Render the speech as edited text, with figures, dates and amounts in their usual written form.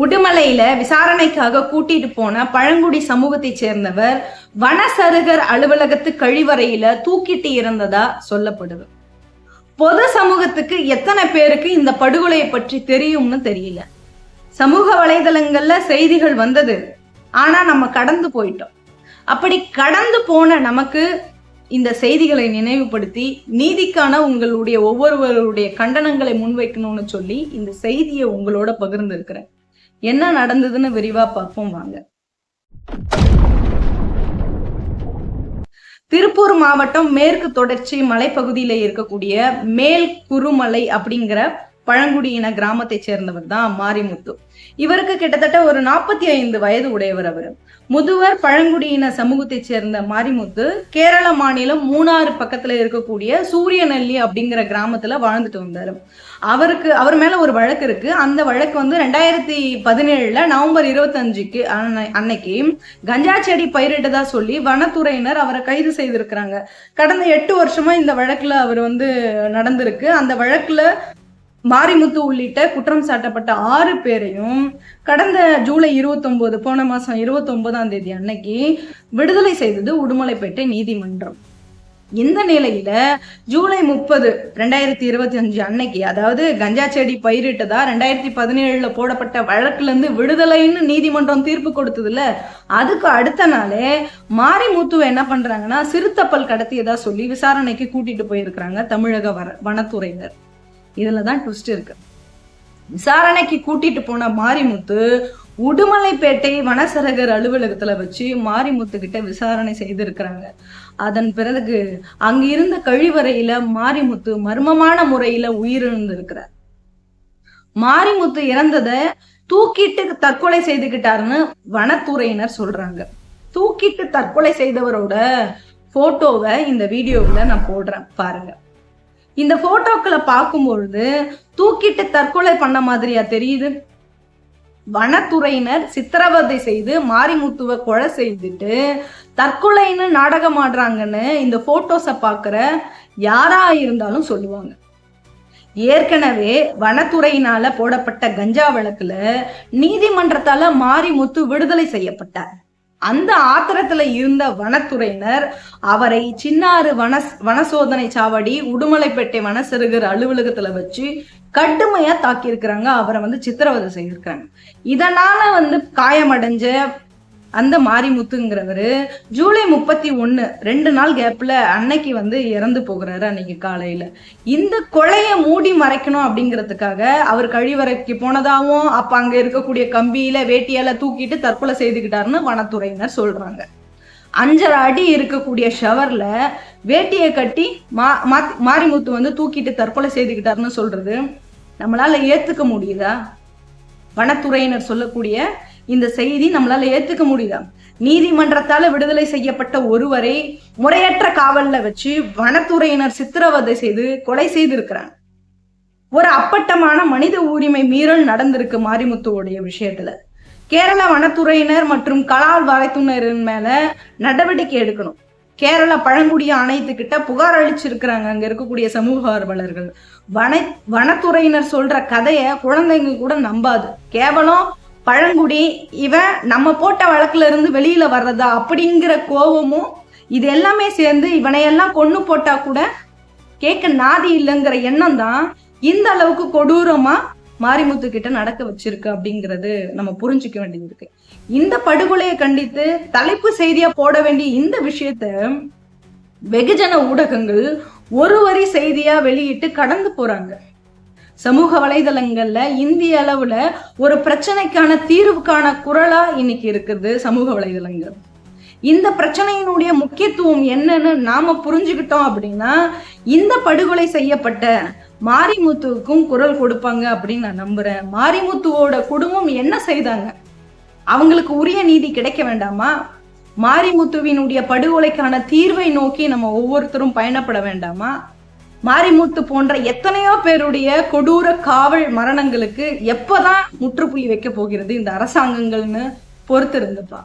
உடுமலையில விசாரணைக்காக கூட்டிட்டு போன பழங்குடி சமூகத்தை சேர்ந்தவர் வனசருகர் அலுவலகத்து கழிவறையில தூக்கிட்டு இருந்ததா சொல்லப்படுது. பொது சமூகத்துக்கு எத்தனை பேருக்கு இந்த படுகொலையை பற்றி தெரியும்னு தெரியல. சமூக வலைதளங்கள்ல செய்திகள் வந்தது, ஆனா நம்ம கடந்து போயிட்டோம். அப்படி கடந்து போன நமக்கு இந்த செய்திகளை நினைவுபடுத்தி நீதிக்கான உங்களுடைய ஒவ்வொருவருடைய கண்டனங்களை முன்வைக்கணும்னு சொல்லி இந்த செய்தியை உங்களோட பகிர்ந்து இருக்கிறேன். என்ன நடந்ததுன்னு விரிவா பார்ப்போம் வாங்க. திருப்பூர் மாவட்டம் மேற்கு தொடர்ச்சி மலைப்பகுதியில இருக்கக்கூடிய மேல் குருமலை அப்படிங்கிற பழங்குடியின கிராமத்தை சேர்ந்தவர் தான் மாரிமுத்து. இவருக்கு கிட்டத்தட்ட ஒரு 45 வயது உடையவர். அவர் முதுவர் பழங்குடியின சமூகத்தை சேர்ந்த மாரிமுத்து கேரள மாநிலம் மூணாறு பக்கத்துல இருக்கக்கூடிய சூரியநெல்லி அப்படிங்கிற கிராமத்துல வாழ்ந்துட்டு வந்தாரு. அவர் மேல ஒரு வழக்கு இருக்கு. அந்த வழக்கு 2017 நவம்பர் 25 அன்னைக்கு கஞ்சா செடி பயிரிட்டதா சொல்லி வனத்துறையினர் அவரை கைது செய்திருக்கிறாங்க. கடந்த 8 வருஷமா இந்த வழக்குல அவர் நடந்திருக்கு. அந்த வழக்குல மாரிமுத்து உள்ளிட்ட குற்றம் சாட்டப்பட்ட 6 பேரையும் கடந்த ஜூலை 29 போன மாசம் 29ஆம் தேதி அன்னைக்கு விடுதலை செய்தது உடுமலைப்பேட்டை நீதிமன்றம். இந்த நிலையில ஜூலை 30 2025 அன்னைக்கு, அதாவது கஞ்சா செடி பயிரிட்டதா 2017 போடப்பட்ட வழக்குல இருந்து விடுதலைன்னு நீதிமன்றம் தீர்ப்பு கொடுத்ததுல, அதுக்கு அடுத்த நாளே மாரிமுத்து என்ன பண்றாங்கன்னா சிறுத்தப்பல் கடத்தியதா சொல்லி விசாரணைக்கு கூட்டிட்டு போயிருக்கிறாங்க தமிழக வனத்துறையினர். இதுலதான் ட்விஸ்ட் இருக்கு. விசாரணைக்கு கூட்டிட்டு போன மாரிமுத்து உடுமலைப்பேட்டை வனசரகர் அலுவலகத்துல வச்சு மாரிமுத்து கிட்ட விசாரணை செய்திருக்கிறாங்க. அதன் பிறகு அங்க இருந்த கழிவறையில மாரிமுத்து மர்மமான முறையில உயிரிழந்திருக்கிறார். மாரிமுத்து இறந்தத தூக்கிட்டு தற்கொலை செய்துக்கிட்டாருன்னு வனத்துறையினர் சொல்றாங்க. தூக்கிட்டு தற்கொலை செய்தவரோட போட்டோவை இந்த வீடியோவில் நான் போடுறேன் பாருங்க. இந்த போட்டோக்களை பார்க்கும்பொழுது தூக்கிட்டு தற்கொலை பண்ண மாதிரியா தெரியுது? வனத்துறையினர் சித்திரவதை செய்து மாரிமுத்துவை கொலை செய்துட்டு தற்கொலைன்னு நாடகம் ஆடுறாங்கன்னு இந்த போட்டோஸை பார்க்குற யாரா இருந்தாலும் சொல்லுவாங்க. ஏற்கனவே வனத்துறையினால போடப்பட்ட கஞ்சா வழக்குல நீதிமன்றத்தால மாரிமுத்து விடுதலை செய்யப்பட்டார். அந்த ஆத்திரத்துல இருந்த வனத்துறையினர் அவரை சின்னாறு வனசோதனை சாவடி உடுமலைப்பேட்டை வனசருகர் அலுவலகத்துல வச்சு கடுமையா தாக்கியிருக்கிறாங்க. அவரை சித்திரவதை செய்திருக்காங்க. இதனால காயமடைஞ்ச அந்த மாரிமுத்துங்கிறவரு ஜூலை 31 2 நாள் கேப்ல அன்னைக்கு இறந்து போகிறாரு. அன்னைக்கு காலையில இந்த கொலையை மூடி மறைக்கணும் அப்படிங்கிறதுக்காக அவர் கழிவறைக்கு போனதாகவும் அப்ப அங்க இருக்கக்கூடிய கம்பியில வேட்டியால தூக்கிட்டு தற்கொலை செய்துக்கிட்டாருன்னு வனத்துறையினர் சொல்றாங்க. 5.5 அடி இருக்கக்கூடிய ஷவர்ல வேட்டியை கட்டி மாரிமுத்து தூக்கிட்டு தற்கொலை செய்துக்கிட்டாருன்னு சொல்றது நம்மளால ஏத்துக்க முடியுதா? வனத்துறையினர் சொல்லக்கூடிய இந்த செய்தி நம்மளால ஏத்துக்க முடியுதா? நீதிமன்றத்தால விடுதலை செய்யப்பட்ட ஒருவரை முறையற்ற காவல்ல வச்சு வனத்துறையினர் சித்திரவதை செய்து கொலை செய்திருக்கிறாங்க. ஒரு அப்பட்டமான மனித உரிமை மீறல் நடந்திருக்கு மாரிமுத்துவோடைய விஷயத்துல. கேரள வனத்துறையினர் மற்றும் கலால் வரைத்துறையினர் மேல நடவடிக்கை எடுக்கணும். கேரள பழங்குடிய ஆணையத்துக்கிட்ட புகார் அளிச்சிருக்கிறாங்க அங்க இருக்கக்கூடிய சமூக ஆர்வலர்கள். வனத்துறையினர் சொல்ற கதைய குழந்தைங்க கூட நம்பாது. கேவலம் பழங்குடி இவன் நம்ம போட்ட வழக்குல இருந்து வெளியில வர்றதா அப்படிங்கிற கோபமும் இது எல்லாமே சேர்ந்து இவனையெல்லாம் கொன்னு போட்டா கூட கேட்க நாதி இல்லைங்கிற எண்ணம் தான் இந்த அளவுக்கு கொடூரமா மாரிமுத்து கிட்ட நடக்க வச்சிருக்கு அப்படிங்கிறது நம்ம புரிஞ்சுக்க வேண்டியது இருக்கு. இந்த படுகொலையை கண்டித்து தலைப்பு செய்தியா போட வேண்டிய இந்த விஷயத்த வெகுஜன ஊடகங்கள் ஒரு வரி செய்தியா வெளியிட்டு கடந்து போறாங்க. சமூக வலைதளங்கள்ல இந்திய அளவுல ஒரு பிரச்சனைக்கான தீர்வுக்கான குரலா இன்னைக்கு இருக்குது சமூக வலைதளங்கள். இந்த பிரச்சனையினுடைய முக்கியத்துவம் என்னன்னு நாம புரிஞ்சுக்கிட்டோம் அப்படின்னா இந்த படுகொலை செய்யப்பட்ட மாரிமுத்துவுக்கும் குரல் கொடுப்பாங்க அப்படின்னு நான் நம்புறேன். மாரிமுத்துவோட குடும்பம் என்ன செய்தாங்க? அவங்களுக்கு உரிய நீதி கிடைக்க வேண்டாமா? மாரிமுத்துவினுடைய படுகொலைக்கான தீர்வை நோக்கி நம்ம ஒவ்வொருத்தரும் பயணப்பட வேண்டாமா? மாரிமுத்து போன்ற எத்தனையோ பேருடைய கொடூர காவல் மரணங்களுக்கு எப்பதான் முற்றுப்புள்ளி வைக்க போகிறது இந்த அரசாங்கங்கள்னு பொறுத்திருந்துப்பா.